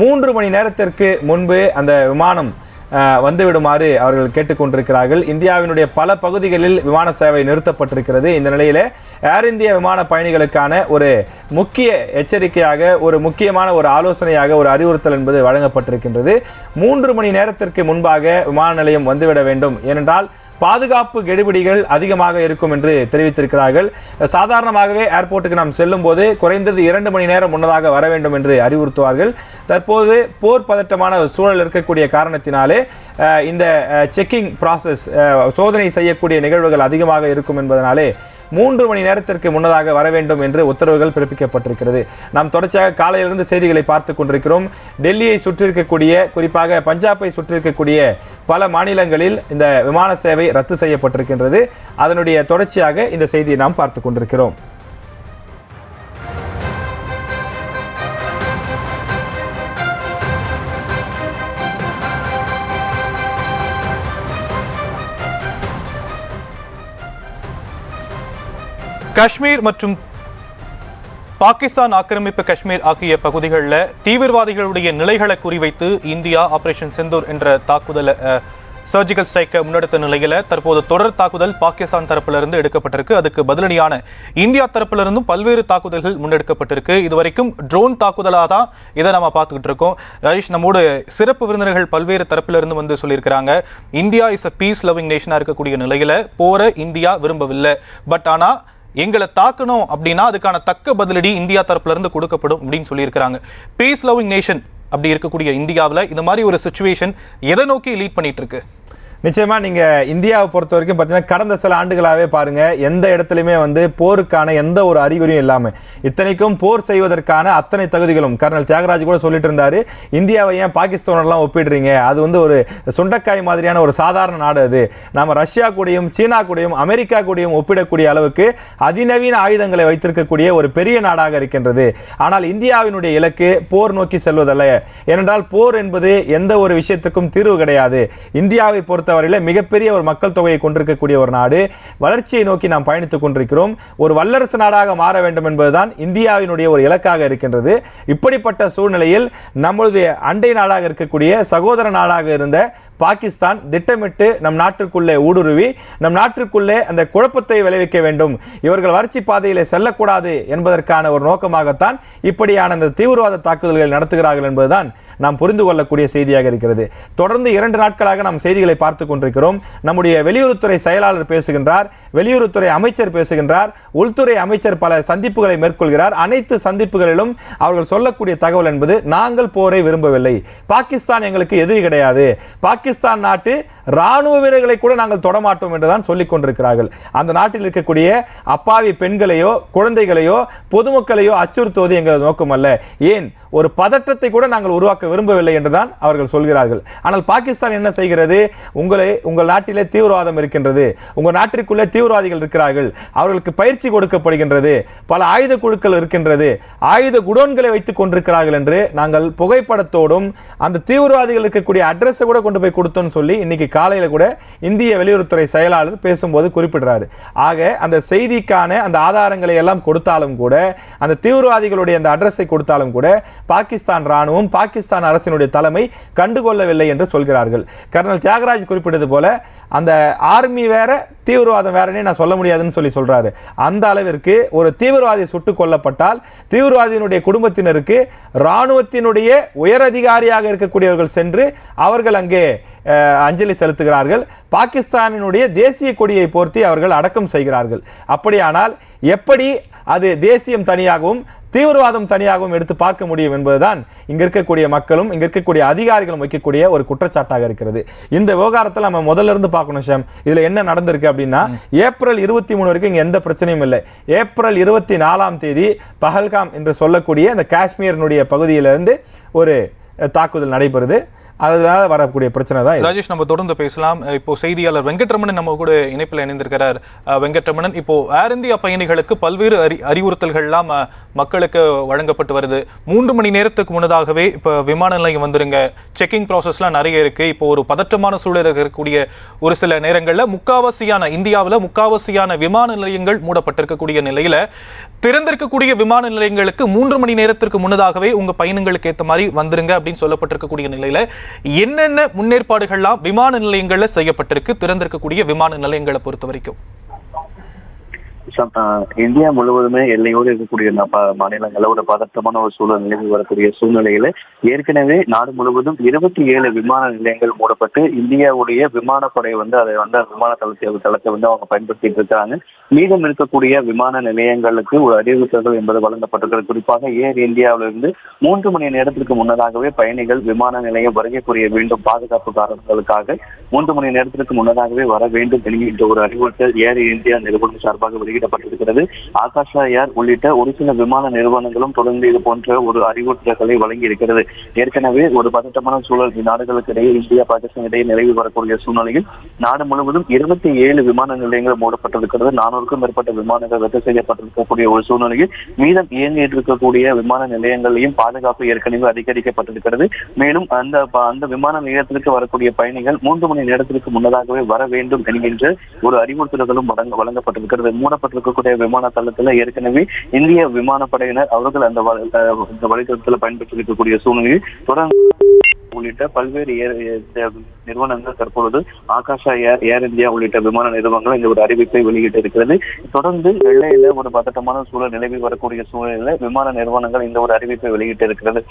3 மணி நேரத்திற்கு முன்பு அந்த விமானம் வந்துவிடுமாறு அவர்கள் கேட்டுக்கொண்டிருக்கிறார்கள். இந்தியாவினுடைய பல பகுதிகளில் விமான சேவை நிறுத்தப்பட்டிருக்கிறது. இந்த நிலையில் ஏர் இந்தியா விமான பயணிகளுக்கான ஒரு முக்கிய எச்சரிக்கையாக, ஒரு முக்கியமான ஒரு ஆலோசனையாக ஒரு அறிவுறுத்தல் என்பது வழங்கப்பட்டிருக்கின்றது. 3 மணி நேரத்திற்கு முன்பாக விமான நிலையம் வந்துவிட வேண்டும். ஏனென்றால் பாதுகாப்பு கெடுபிடிகள் அதிகமாக இருக்கும் என்று தெரிவித்திருக்கிறார்கள். சாதாரணமாகவே ஏர்போர்ட்டுக்கு நாம் செல்லும் போது குறைந்தது 2 மணி நேரம் முன்னதாக வர வேண்டும் என்று அறிவுறுத்துவார்கள். தற்போது போர் பதட்டமான சூழல் இருக்கக்கூடிய காரணத்தினாலே இந்த செக்கிங் ப்ராசஸ், சோதனை செய்யக்கூடிய நிகழ்வுகள் அதிகமாக இருக்கும் என்பதனாலே 3 மணி நேரத்திற்கு முன்னதாக வர வேண்டும் என்று உத்தரவுகள் பிறப்பிக்கப்பட்டிருக்கிறது. நாம் தொடர்ச்சியாக காலையிலிருந்து செய்திகளை பார்த்து கொண்டிருக்கிறோம். டெல்லியை சுற்றியிருக்கக்கூடிய, குறிப்பாக பஞ்சாபை சுற்றியிருக்கக்கூடிய பல மாநிலங்களில் இந்த விமான சேவை ரத்து செய்யப்பட்டிருக்கின்றது. அதனுடைய தொடர்ச்சியாக இந்த செய்தியை நாம் பார்த்து கொண்டிருக்கிறோம். காஷ்மீர் மற்றும் பாகிஸ்தான் ஆக்கிரமிப்பு காஷ்மீர் ஆகிய பகுதிகளில் தீவிரவாதிகளுடைய நிலைகளை குறிவைத்து இந்தியா ஆபரேஷன் சிந்தூர் என்ற தாக்குதல் சர்ஜிக்கல் ஸ்ட்ரைக்கை முன்னெடுத்த நிலையில் தற்போது தொடர் தாக்குதல் பாகிஸ்தான் தரப்பிலிருந்து எடுக்கப்பட்டிருக்கு. அதுக்கு பதிலடியான இந்தியா தரப்பிலிருந்தும் பல்வேறு தாக்குதல்கள் முன்னெடுக்கப்பட்டிருக்கு. இதுவரைக்கும் ட்ரோன் தாக்குதலாக தான் இதை நம்ம பார்த்துக்கிட்டு இருக்கோம். ராஜேஷ், நம்மோடு சிறப்பு விருந்தினர்கள் பல்வேறு தரப்பிலிருந்து வந்து சொல்லியிருக்கிறாங்க. India is a peace loving நேஷனாக இருக்கக்கூடிய நிலையில் போரை இந்தியா விரும்பவில்லை. பட் ஆனால் எங்களை தாக்கணும் அப்படின்னா அதுக்கான தக்க பதிலடி இந்தியா தரப்புல இருந்து கொடுக்கப்படும் அப்படின்னு சொல்லியிருக்கிறாங்க. பீஸ் லவ்விங் நேஷன் அப்படி இருக்கக்கூடிய இந்தியாவில் இந்த மாதிரி ஒரு சிச்சுவேஷன் எதை நோக்கி லீட் பண்ணிட்டு இருக்கு? நிச்சயமா நீங்க இந்தியாவை பொறுத்த வரைக்கும் பார்த்தீங்கன்னா கடந்த சில ஆண்டுகளாகவே பாருங்க, எந்த இடத்துலையுமே வந்து போருக்கான எந்த ஒரு அறிகுறியும் இல்லாமல், இத்தனைக்கும் போர் செய்வதற்கான அத்தனை தகுதிகளும் கர்னல் தியாகராஜ் கூட சொல்லிட்டு இருந்தாரு. இந்தியாவை ஏன் பாகிஸ்தானெல்லாம் ஒப்பிடுறீங்க, அது வந்து ஒரு சுண்டக்காய் மாதிரியான ஒரு சாதாரண நாடு, அது நம்ம ரஷ்யா கூடயும் சீனா கூடயும் அமெரிக்கா கூடயும் ஒப்பிடக்கூடிய அளவுக்கு அதிநவீன ஆயுதங்களை வைத்திருக்கக்கூடிய ஒரு பெரிய நாடாக இருக்கின்றது. ஆனால் இந்தியாவினுடைய இலக்கு போர் நோக்கி செல்வதல்ல. ஏனென்றால் போர் என்பது எந்த ஒரு விஷயத்துக்கும் தீர்வு கிடையாது. இந்தியாவை பொறுத்த மிகப்பெரிய ஒரு மக்கள் தொகையை கொண்டிருக்கக்கூடிய ஒரு நாடு, வளர்ச்சியை நோக்கி நாம் பயணித்துக் கொண்டிருக்கிறோம். ஒரு வல்லரசு நாடாக மாற வேண்டும் என்பதுதான் இந்தியாவினுடைய ஒரு இலக்காக இருக்கின்றது. இப்படிப்பட்ட சூழ்நிலையில் நம்முடைய அண்டை நாடாக இருக்கக்கூடிய சகோதர நாடாக இருந்த பாகிஸ்தான் திட்டமிட்டு நம் நாட்டிற்குள்ளே ஊடுருவி நம் நாட்டிற்குள்ளே அந்த குழப்பத்தை விளைவிக்க வேண்டும், இவர்கள் வளர்ச்சி பாதையிலே செல்லக்கூடாது என்பதற்கான ஒரு நோக்கமாகத்தான் இப்படியான அந்த தீவிரவாத தாக்குதல்கள் நடத்துகிறார்கள் என்பதுதான் நாம் புரிந்து கொள்ளக்கூடிய செய்தியாக இருக்கிறது. தொடர்ந்து 2 நாட்களாக நாம் செய்திகளை பார்த்து கொண்டிருக்கிறோம். நம்முடைய வெளியுறவுத்துறை செயலாளர் பேசுகின்றார், வெளியுறவுத்துறை அமைச்சர் பேசுகின்றார், உள்துறை அமைச்சர் பல சந்திப்புகளை மேற்கொள்கிறார். அனைத்து சந்திப்புகளிலும் அவர்கள் சொல்லக்கூடிய தகவல் என்பது நாங்கள் போரை விரும்பவில்லை, பாகிஸ்தான் எங்களுக்கு எதிரி கிடையாது, பாகிஸ்தான் நாட்டு ராணுவ வீரர்களை கூட நாங்கள் தொடமாட்டோம் என்றுதான் சொல்லிக் கொண்டிருக்கிறார்கள். அந்த நாட்டில் இருக்கக்கூடிய அப்பாவி பெண்களையோ குழந்தைகளையோ பொதுமக்களையோ அச்சுறுத்துவது எங்கள் நோக்கம் அல்ல, ஏன் ஒரு பதற்றத்தை கூட நாங்கள் உருவாக்க விரும்பவில்லை என்றுதான் அவர்கள் சொல்கிறார்கள். ஆனால் பாகிஸ்தான் என்ன செய்கிறது, உங்கள் நாட்டிலே தீவிரவாதம் இருக்கின்றது, உங்கள் நாட்டிற்குள்ளே தீவிரவாதிகள் இருக்கிறார்கள், அவர்களுக்கு பயிற்சி கொடுக்கப்படுகின்றது, பல ஆயுத குழுக்கள் இருக்கின்றது, ஆயுத குடோன்களை வைத்துக் கொண்டிருக்கிறார்கள் என்று நாங்கள் புகைப்படத்தோடும் அந்த தீவிரவாதிகள் இருக்கக்கூடிய அட்ரஸ் கூட கொண்டு போய் கொடுத்தோம்னு சொல்லி இன்னைக்கு காலையில் கூட இந்திய வெளியுறவுத்துறை செயலாளர் பேசும்போது குறிப்பிடுறாரு. ஆக அந்த செய்திக்கான அந்த ஆதாரங்களை எல்லாம் கொடுத்தாலும் கூட, அந்த தீவிரவாதிகளுடைய அந்த அட்ரஸை கொடுத்தாலும் கூட பாகிஸ்தான் ராணுவம் பாகிஸ்தான் அரசினுடைய தலைமை கண்டுகொள்ளவில்லை என்று சொல்கிறார்கள். கர்னல் தியாகராஜ் குறிப்பிட்டது போல அந்த ஆர்மி வேற தீவிரவாதம் வேறனே நான் சொல்ல முடியாதுன்னு சொல்றாரு. அந்த அளவிற்கு ஒரு தீவிரவாதி சுட்டுக் கொல்லப்பட்டால் தீவிரவாதியினுடைய குடும்பத்தினருக்கு ராணுவத்தினுடைய உயர் அதிகாரியாக இருக்கக்கூடியவர்கள் சென்று அவர்கள் அங்கே அஞ்சலி செலுத்துகிறார்கள். பாகிஸ்தானினுடைய தேசிய கொடியை போர்த்தி அவர்கள் அடக்கம் செய்கிறார்கள். அப்படியானால் எப்படி அது தேசியம் தனியாகவும் தீவிரவாதம் தனியாகவும் எடுத்து பார்க்க முடியும் என்பதுதான் இங்க இருக்கக்கூடிய மக்களும் இங்க இருக்கக்கூடிய அதிகாரிகளும் வைக்கக்கூடிய ஒரு குற்றச்சாட்டாக இருக்கிறது. இந்த விவகாரத்தில் நம்ம முதல்ல இருந்து பார்க்கணும் ஷம், இதுல என்ன நடந்திருக்கு அப்படின்னா, ஏப்ரல் 23 வரைக்கும் இங்க எந்த பிரச்சனையும் இல்லை. ஏப்ரல் 24ஆம் தேதி பஹல்காம் என்று சொல்லக்கூடிய அந்த காஷ்மீரினுடைய பகுதியிலிருந்து ஒரு தாக்குதல் நடைபெறுது. அதனால வரக்கூடிய பிரச்சனை தான். ராஜேஷ், நம்ம தொடர்ந்து பேசலாம். இப்போ செய்தியாளர் வெங்கட்ரமணன் நம்ம கூட இணைப்பில் இணைந்திருக்கிறார். வெங்கட்ரமணன், இப்போ ஏர் இந்தியா பயணிகளுக்கு பல்வேறு அறிவுறுத்தல்கள்லாம் மக்களுக்கு வழங்கப்பட்டு வருது. 3 மணி நேரத்துக்கு முன்னதாகவே இப்போ விமான நிலையம் வந்துருங்க, செக்கிங் ப்ராசஸ்லாம் நிறைய இருக்கு. இப்போ ஒரு பதற்றமான சூழல் இருக்கக்கூடிய ஒரு சில நேரங்களில் இந்தியாவில் முக்காவாசியான விமான நிலையங்கள் மூடப்பட்டிருக்கக்கூடிய நிலையில திறந்திருக்கக்கூடிய விமான நிலையங்களுக்கு 3 மணி நேரத்திற்கு முன்னதாகவே உங்க பயணங்களுக்கு ஏற்ற மாதிரி வந்துருங்க அப்படின்னு சொல்லப்பட்டிருக்கக்கூடிய நிலையில என்னென்ன முன்னேற்பாடுகள்லாம் விமான நிலையங்கள்ல செய்யப்பட்டிருக்கு, திறந்திருக்கக்கூடிய விமான நிலையங்களை பொறுத்த வரைக்கும்? இந்தியா முழுவதுமே எல்லையோடு இருக்கக்கூடிய மாநிலங்கள ஒரு பதற்றமான ஒரு சூழல் நிலவி வரக்கூடிய சூழ்நிலையில ஏற்கனவே நாடு முழுவதும் 27 விமான நிலையங்கள் மூடப்பட்டு இந்தியாவுடைய விமானப்படை அதை விமான தளத்தை அவங்க பயன்படுத்திட்டு இருக்காங்க. மீதம் இருக்கக்கூடிய விமான நிலையங்களுக்கு ஒரு அறிவிப்புகள் என்பது வழங்கப்பட்டிருக்கிறது. குறிப்பாக ஏர் இந்தியாவிலிருந்து 3 மணி நேரத்திற்கு முன்னதாகவே பயணிகள் விமான நிலையம் வருகை புரிய வேண்டும், பாதுகாப்பு காரணங்களுக்காக 3 மணி நேரத்திற்கு முன்னதாகவே வர வேண்டும் என்கின்ற ஒரு அறிவுறுத்தல் ஏர் இந்தியா நிறுவனம் சார்பாக வெளியிடப்பட்டிருக்கிறது. ஆகாஷா ஏர் உள்ளிட்ட ஒரு சில விமான நிறுவனங்களும் தொடர்ந்து இது போன்ற ஒரு அறிவுறுத்தல்களை வழங்கி இருக்கிறது. ஏற்கனவே ஒரு பதட்டமான சூழல் நாடுகளுக்கு இடையே, இந்தியா பாகிஸ்தான் இடையே நிலவி வரக்கூடிய சூழ்நிலையில் நாடு முழுவதும் 27 விமான நிலையங்கள் மூடப்பட்டிருக்கிறது. 400க்கும் மேற்பட்ட விமானங்கள் ரத்து செய்யப்பட்டிருக்கக்கூடிய ஒரு சூழ்நிலையில் மீதம் இயங்கிட்டு இருக்கக்கூடிய விமான நிலையங்களையும் பாதுகாப்பு ஏற்கனவே அதிகரிக்கப்பட்டிருக்கிறது. மேலும் அந்த விமான நிலையத்திற்கு வரக்கூடிய பயணிகள் 3 மணி நேரத்திற்கு முன்னதாகவே வர வேண்டும் என்கின்ற ஒரு அறிவுறுத்தல்களும் வழங்கப்பட்டிருக்கிறது. மூடப்பட்டிருக்கக்கூடிய விமான தளத்துல ஏற்கனவே இந்திய விமானப்படையினர் அவர்கள் அந்த வழித்தடத்தில் பயன்படுத்தி இருக்கக்கூடிய சூழ்நிலையில் தொடர்ந்து உள்ளிட்ட பல்வேறு நிறுவனங்கள் தற்பொழுது ஆகாஷா ஏர் இந்தியா உள்ளிட்ட விமான நிறுவனங்கள் இந்த ஒரு அறிவிப்பை வெளியிட்டு இருக்கிறது. தொடர்ந்து எல்லையில ஒரு பதட்டமான சூழல் நிலவி வரக்கூடிய சூழலில் விமான நிறுவனங்கள் இந்த ஒரு அறிவிப்பை வெளியிட்டு இருக்கிறது.